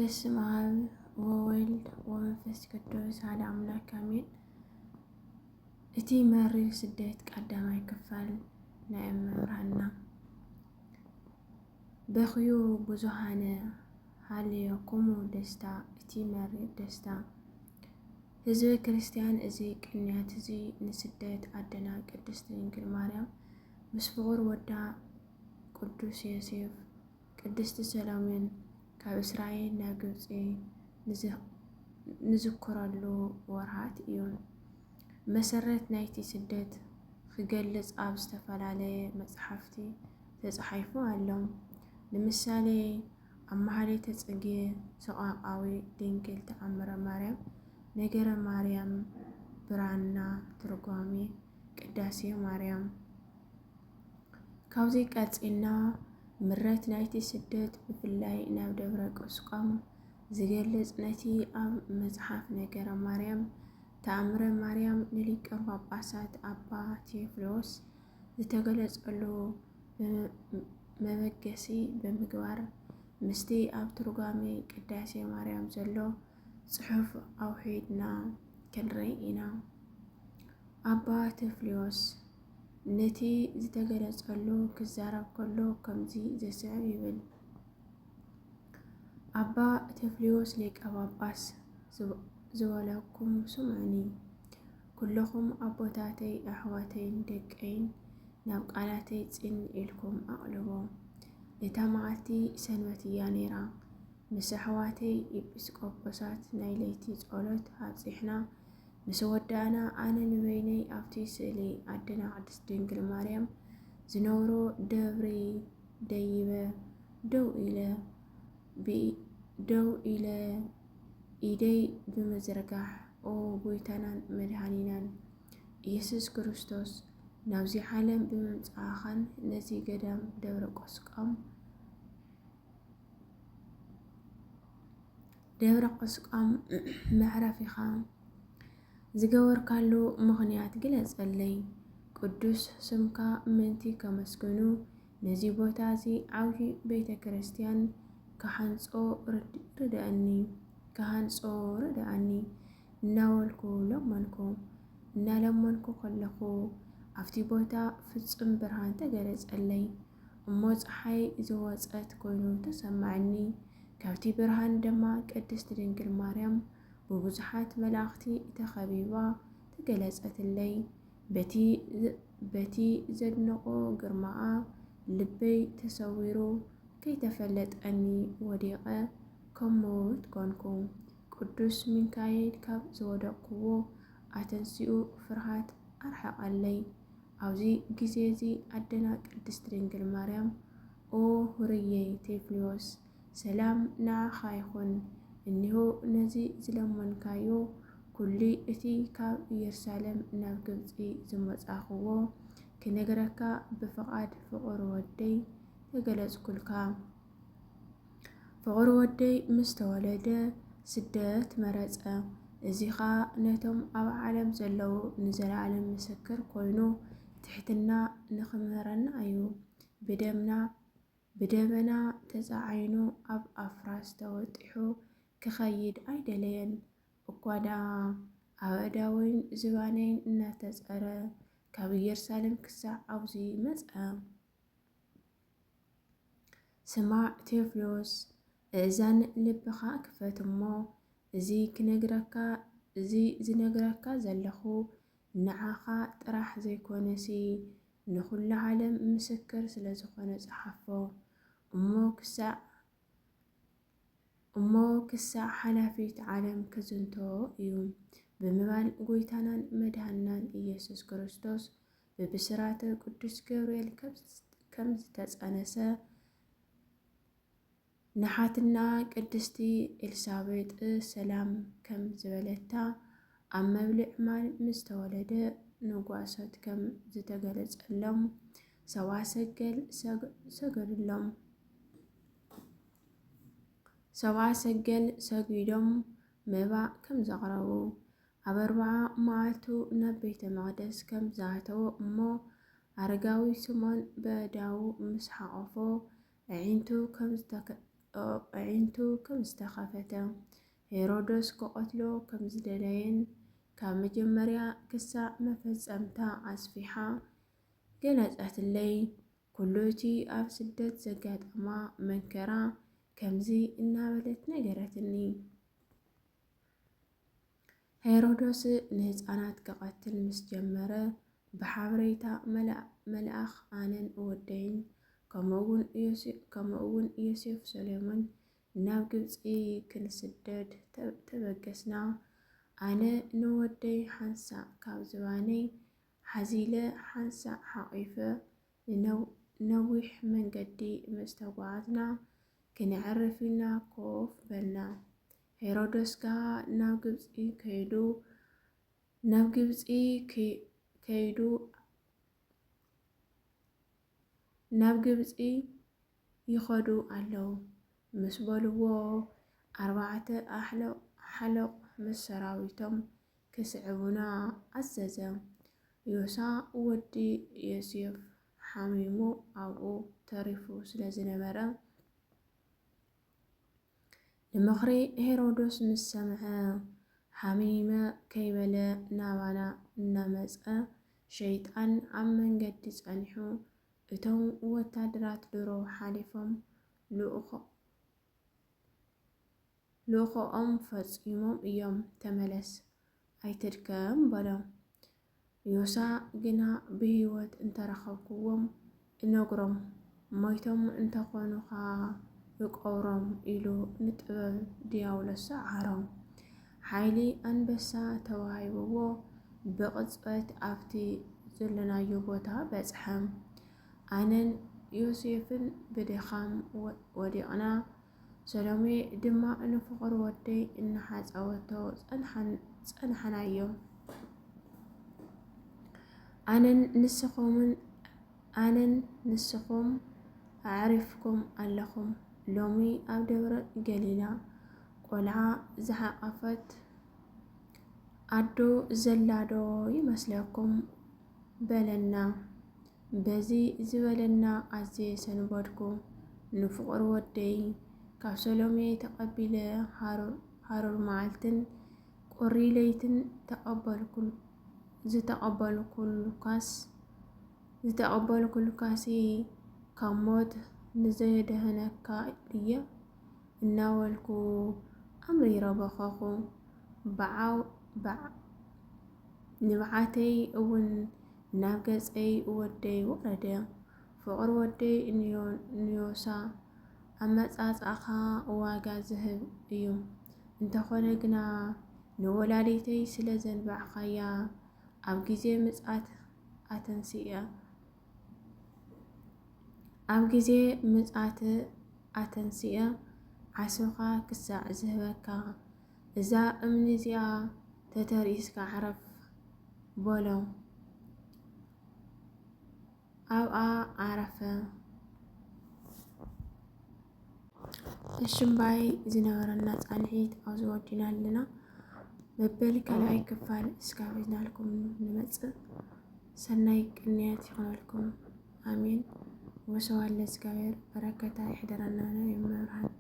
በስመ አብ ወወልድ ወመንፈስ ቅዱስ አሐዱ አምላክ አሜን። እቲ መሪር ስደት ቀዳማይ ክፋል ናይ እመብርሃና በኽዩ ብዙሃነ ሃልየኩሙ ደስታ። እቲ መሪር ደስታ ህዝበ ክርስቲያን እዚ ቅንያት እዚ ንስደት ኣደና ቅድስት ድንግል ማርያም ምስ ፍቑር ወዳ ቅዱስ ዮሴፍ ቅድስቲ ሰሎሜን ካብ እስራኤል ናብ ግብፂ ንዝከረሉ ወርሃት እዩ። መሰረት ናይቲ ስደት ክገልጽ ኣብ ዝተፈላለየ መጽሓፍቲ ተጻሒፉ ኣሎ። ንምሳሌ ኣብ ማህሌተ ጽጌ፣ ሰቆቃወ ድንግል፣ ተኣምረ ማርያም፣ ነገረ ማርያም፣ ብራና ትርጓሜ፣ ቅዳሴ ማርያም። ካብዚ ቀፂልና ምረት ናይቲ ስደት ብፍላይ ናብ ደብረ ቁስቋም ዝገልጽ ነቲ ኣብ መጽሓፍ ነገረ ማርያም ተኣምረ ማርያም ንሊቀ ጳጳሳት ኣባ ቴዎፍሎስ ዝተገለጸሉ መበገሲ ብምግባር ምስቲ ኣብ ትርጓሜ ቅዳሴ ማርያም ዘሎ ጽሑፍ ኣውሒድና ክንርኢ ኢና። ኣባ ቴዎፍሎስ ነቲ ዝተገለጸሉ ክዛረብ ከሎ ከምዚ ዘስዕብ ይብል። ኣባ ቴዎፍሎስ ሊቀ ጳጳስ ዝበለኩም ስምዑኒ፣ ኩልኩም ኣቦታተይ ኣሕዋተይን ደቀይን ናብ ቃላተይ ጽን ኢልኩም ኣቕልቦ። እታ መዓልቲ ሰንበት እያ ነይራ። ምስ ኣሕዋተይ ኤጲስቆጶሳት ናይ ለይቲ ጸሎት ኣብጺሕና ምስ ወዳእና ኣነ ንበይነይ ኣብቲ ስእሊ ኣደና ቅድስት ድንግል ማርያም ዝነበሮ ደብሪ ደይበ ደው ኢለ ኢደይ ብምዝርጋሕ ኦ ጎይታናን መድኃኒናን ኢየሱስ ክርስቶስ ናብዚ ዓለም ብምምጽኣኻን ነዚ ገዳም ደብረ ቁስቋም መዕረፊኻ ዝገበርካሉ ምኽንያት ግለጸለይ። ቅዱስ ስምካ ምንቲ ከመስግኑ ነዚ ቦታ እዚ ዓብዪ ቤተ ክርስቲያን ክሃንጾ ርድአኒ እናበልኩ እናለመንኩ ከለኹ ኣብቲ ቦታ ፍጹም ብርሃን ተገለጸለይ። እሞ ፀሓይ ዝወፀት ኮይኑ ተሰማዕኒ። ካብቲ ብርሃን ድማ ቅድስት ድንግል ማርያም ብብዙሓት መላእኽቲ ተኸቢባ ተገለጸትለይ። በቲ ዘድንቆ ግርማኣ ልበይ ተሰዊሩ ከይተፈለጠኒ ወዲቐ ከመውት ኮንኩ። ቅዱስ ሚካኤል ካብ ዝወደቅክዎ ኣተንሲኡ ፍርሃት ኣርሐቐለይ። ኣብዚ ግዜ እዚ ኣደና ቅድስት ድንግል ማርያም ኦ ሁርየይ ቴዎፍሎስ ሰላም ንዓኻ ይኹን፣ እኒሆ ነዚ ዝለመንካዮ ኩሉ እቲ ካብ ኢየሩሳሌም ናብ ግብፂ ዝመጻኽዎ ክነግረካ ብፍቓድ ፍቑር ወደይ ተገለጽኩልካ። ፍቑር ወደይ ምስ ተወለደ ስደት መረጸ። እዚኻ ነቶም ኣብ ዓለም ዘለዉ ንዘለዓለም ምስክር ኮይኑ ትሕትና ንኽምህረና እዩ። ብደመና ተጻዒኑ ኣብ ኣፍራስ ተወጢሑ ክኸይድ ኣይደለየን። እኳ ደኣ ኣብ ኣእዳወይን ዝባነይን እናተጸረ ካብ ኢየሩሳሌም ክሳዕ ኣብዚ መጸ። ስማዕ ቴዎፍሎስ፣ እዛን ልብኻ ክፈት እሞ እዚ ዝነግረካ ዘለኹ ንዓኻ ጥራሕ ዘይኮነሲ ንኹሉ ዓለም ምስክር ስለ ዝኾነ ጸሓፎ። እሞ ክሳዕ ሓላፊት ዓለም ክዝንቶ እዩ ብምባል ጎይታናን መድኃኒናን ኢየሱስ ክርስቶስ ብብስራተ ቅዱስ ገብርኤል ከም ዝተጸነሰ ንሓትና ቅድስቲ ኤልሳቤጥ ሰላም ከም ዝበለታ ኣብ መብልዕ ማይ ምስ ተወለደ ንጓሶት ከም ዝተገለጸሎም ሰብአ ሰገል ሰጊዶም መባእ ከም ዘቕረቡ ኣብ 40 መዓልቱ ናብ ቤተ መቕደስ ከም ዝኣተወ እሞ ኣረጋዊ ስምዖን በእዳዉ ምስ ሓቐፎ ኣዒንቱ ኣዒንቱ ከም ዝተኸፈተ ሄሮዶስ ክቐትሎ ከም ዝደለየን ካብ መጀመርያ ክሳብ መፈጸምታ ኣስፊሓ ገለጸትለይ። ኩሉ እቲ ኣብ ስደት ዘጋጠማ መንከራ ከምዚ እናበለት ነገረትኒ። ሄሮዶስ ንህፃናት ክቐትል ምስ ጀመረ ብሓበሬታ መልኣኽ ኣነን ወደይን ከምኡውን ዮሴፍ ሰሎሞን ናብ ግብፂ ክንስደድ ተበገስና። ኣነ ንወደይ ሓንሳእ ካብ ዝባነይ ሓዚለ ሓንሳእ ሓቒፈ ነዊሕ መንገዲ ምስ ተጓዓዝና ክንዕርፍ ኢልና ኮፍ በልና። ሄሮዶስ ጋ ናብ ግብፂ ይኸዱ ኣለዉ ምስ በልዎ 4 ሓለቕ ምስ ሰራዊቶም ክስዕቡና ኣዘዘ። ዮሳ ወዲ ዮሴፍ ሓሚሙ ኣብኡ ተሪፉ ስለ ዝነበረ ንምኽሪ ሄሮዶስ ምስ ሰምዐ ሓሚመ ከይበለ ናባና እናመፀ ሸይጣን ኣብ መንገዲ ጸኒሑ እቶም ወታደራት ድሮ ሓሊፎም ልኡኾኦም ፈጺሞም እዮም ተመለስ ኣይትድከም በሎም። ዮሳ ግና ብህይወት እንተረኸብክዎም እነግሮም ሞይቶም እንተኾኑኻ ይቀብሮም ኢሉ ንጥበብ ዲያብሎስ ሰዓሮም። ሓይሊ አንበሳ ተዋሂብዎ ብቕጽበት ኣብቲ ዘለናዮ ቦታ በጽሐ። ኣነን ዮሴፍን ብድኻም ወዲቕና። ሰሎሜ ድማ ንፍቕሪ ወደይ እናሓፀወቶ ጸንሐናዮም። ኣነን ንስኹም ኣዕሪፍኩም ኣለኹም። ሎሚ ኣብ ደብረ ገሊላ ቆልዓ ዝሓቐፈት ኣዶ ዘላዶ ይመስለኩም በለና። በዚ ዝበለና ኣዝየ ሰንበድኩ። ንፍቕሪ ወደይ ካብ ሰሎሜ ተቐቢለ ሃሩር መዓልትን ቁሪ ለይትን ዝተቐበልኩልካሲ ካብ ሞት ንዘየድህነካ ድየ እናበልኩ ኣምሪረ በኸኹ። ንብዓተይ እውን ናብ ገፀይ ወደይ ወረደ። ፍቕሪ ወደይ ንዮሳ ኣመፃፅኣኻ ዋጋ ዝህብ እዩ። እንተኾነ ግና ንወላዲተይ ስለ ዘንባዕኻያ ኣብ ጊዜ ምጽኣት ኣተንሲአ ዓስብኻ ክሳዕ ዝህበካ እዛ እምኒ እዚኣ ተተሪእስካ ዓረፍ በሎ። ኣብኣ ዓረፈ። እሽምባይ ዝነበረና ጻንሒት ኣብዚ ወዲና ኣለና። መበል ካልኣይ ክፋል እስካብ ሒዝናልኩም ንመጽእ። ሰናይ ቅንያት ይኹነልኩም። ኣሜን። ወሰዋለ እግዚአብሔር በረከታ ይሕደረና ነው የመብርሃን